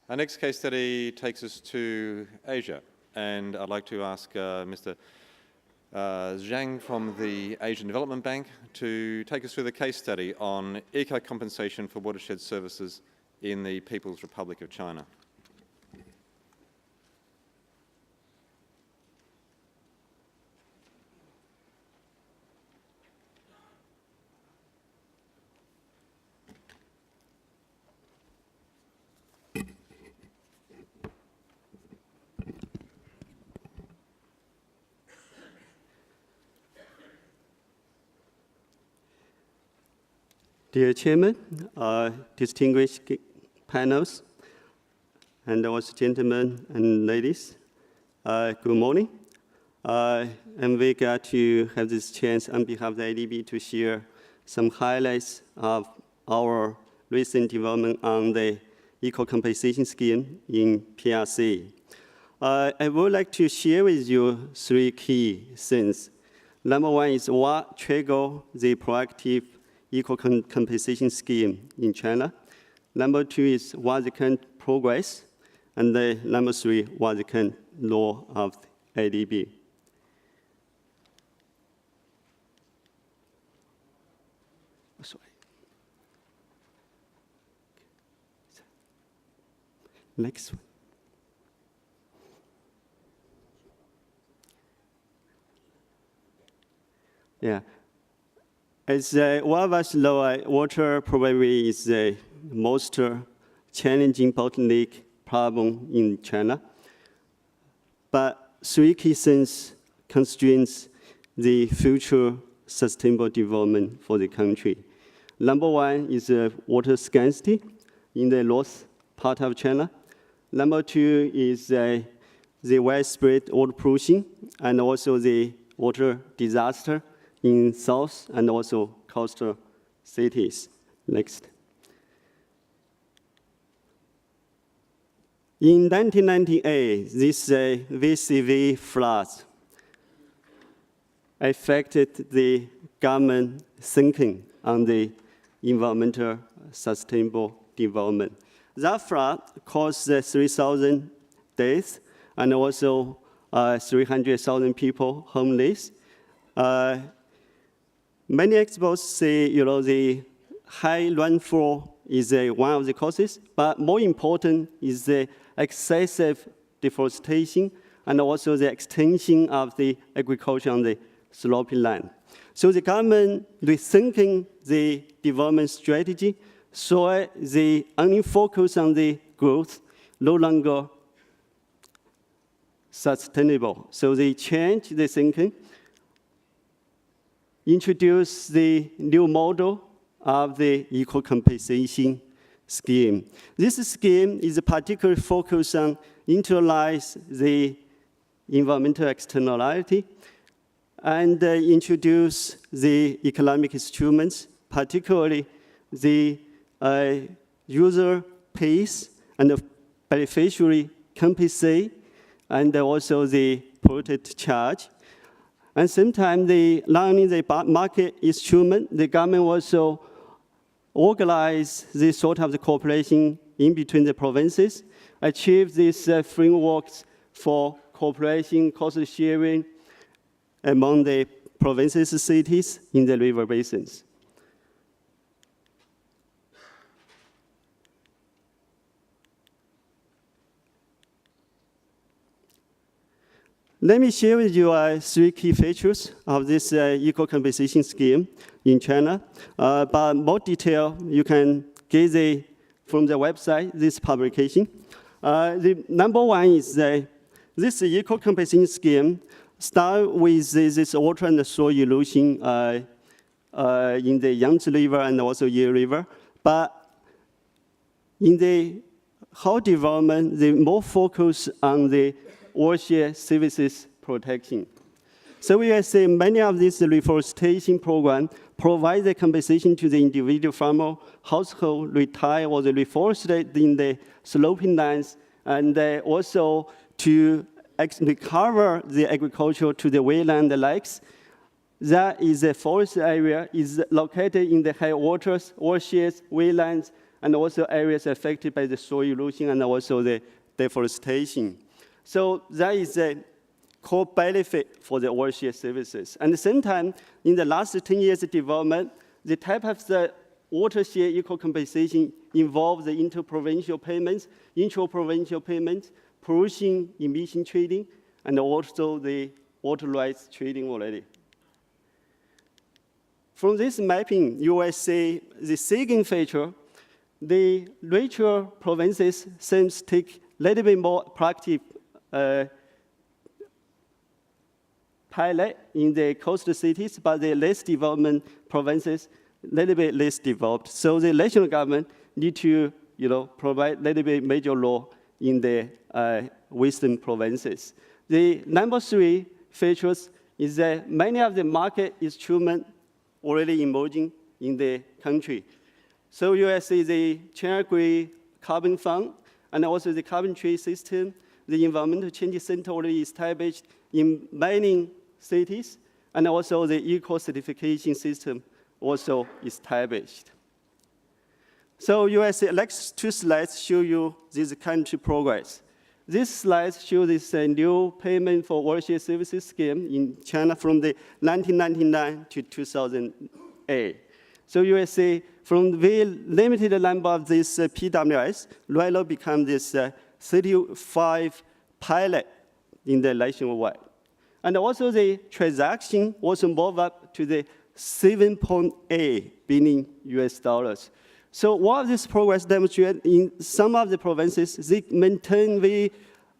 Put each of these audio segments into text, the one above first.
Our next case study takes us to Asia, and I'd like to ask Mr. Zhang from the Asian Development Bank to take us through the case study on eco-compensation for watershed services in the People's Republic of China. Dear Chairman, distinguished panels, and also gentlemen and ladies, good morning. I'm very glad to have this chance on behalf of the ADB to share some highlights of our recent development on the eco-compensation scheme in PRC. I would like to share with you three key things. Number one is what triggered the proactive eco-compensation scheme in China. Number two is what the current progress. And number three, what the current law of the ADB. Sorry. Next one. Yeah. As one of us know, water probably is the most challenging bottleneck problem in China. But three key things constrains the future sustainable development for the country. Number one is water scarcity in the north part of China. Number two is the widespread water pollution and also the water disaster in south and also coastal cities. Next. In 1998, this VCV floods affected the government thinking on the environmental sustainable development. That flood caused 3,000 deaths and also 300,000 people homeless. Many experts say, the high rainfall is one of the causes, but more important is the excessive deforestation and also the extension of the agriculture on the sloping land. So the government rethinking the development strategy, so they only focus on the growth, no longer sustainable. So they change the thinking, introduce the new model of the eco-compensation scheme. This scheme is particularly focused on internalize the environmental externality and introduce the economic instruments, particularly the user pays and the beneficiary compensate, and also the polluted charge. And sometimes not only the market instrument, the government also organize this sort of the cooperation in between the provinces, achieve these frameworks for cooperation, cost sharing among the provinces and cities in the river basins. Let me share with you three key features of this eco-compensation scheme in China. But more detail, you can get from the website, this publication. The number one is this eco-compensation scheme starts with this water and soil erosion in the Yangtze River and also Ye River. But in the whole development, they more focus on the watershed services protection. So we have seen many of these reforestation programs provide the compensation to the individual farmer, household, retire, or the reforested in the sloping lands, and also to recover the agriculture to the wetland lakes. That is a forest area is located in the high waters, watersheds, wetlands, and also areas affected by the soil erosion and also the deforestation. So that is a core benefit for the watershed services. And at the same time, in the last 10 years of development, the type of the watershed equal compensation involves the interprovincial payments, intra-provincial payments, pollution emission trading, and also the water rights trading already. From this mapping, you will see the second feature. The richer provinces seems to take a little bit more proactive pilot in the coastal cities, but the less development provinces, a little bit less developed. So the national government need to, provide a little bit major role in the western provinces. The number 3 features is that many of the market instruments already emerging in the country. So you will see the China Green Carbon Fund, and also the carbon trade system, the environmental change center already established in many cities, and also the eco-certification system also established. So you will see next 2 slides show you this country progress. This slide shows this new payment for watershed services scheme in China from the 1999 to 2008. So you will see from the very limited number of these PWS, right now become this 35 pilot in the nationwide. And also the transaction also move up to the 7.8 billion US dollars. So while this progress demonstrated in some of the provinces, they maintain very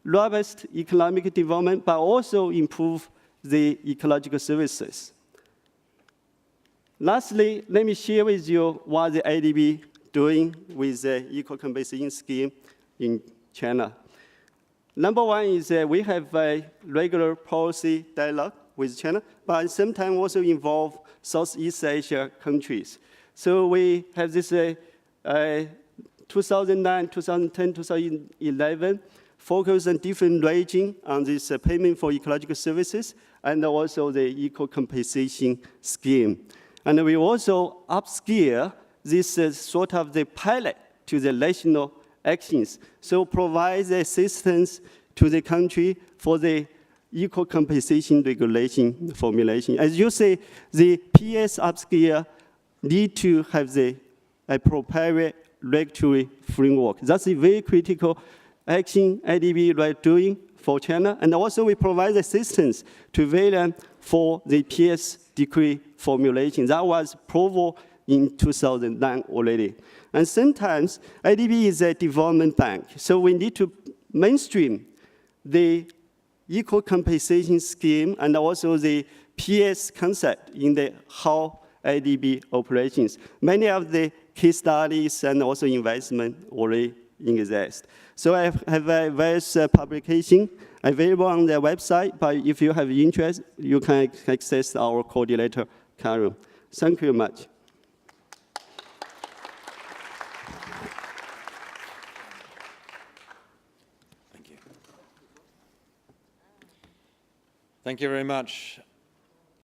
robust economic development, but also improve the ecological services. Lastly, let me share with you what the IDB doing with the equal compensation scheme in China. Number 1 is we have a regular policy dialogue with China, but at the same time also involve Southeast Asia countries. So we have this 2009, 2010, 2011, focus on different regions on this payment for ecological services and also the equal compensation scheme. And we also upscale this sort of the pilot to the national actions. So provide the assistance to the country for the equal compensation regulation formulation. As you say, the PS upscale need to have the appropriate regulatory framework. That's a very critical action IDB is doing for China. And also we provide assistance to VLAN for the PS decree formulation. That was approval in 2009 already. And sometimes IDB is a development bank. So we need to mainstream the equal compensation scheme and also the PS concept in the how IDB operations. Many of the case studies and also investment already exist. So I have various publications available on their website, but if you have interest, you can access our coordinator, Carol. Thank you very much. Thank you very much,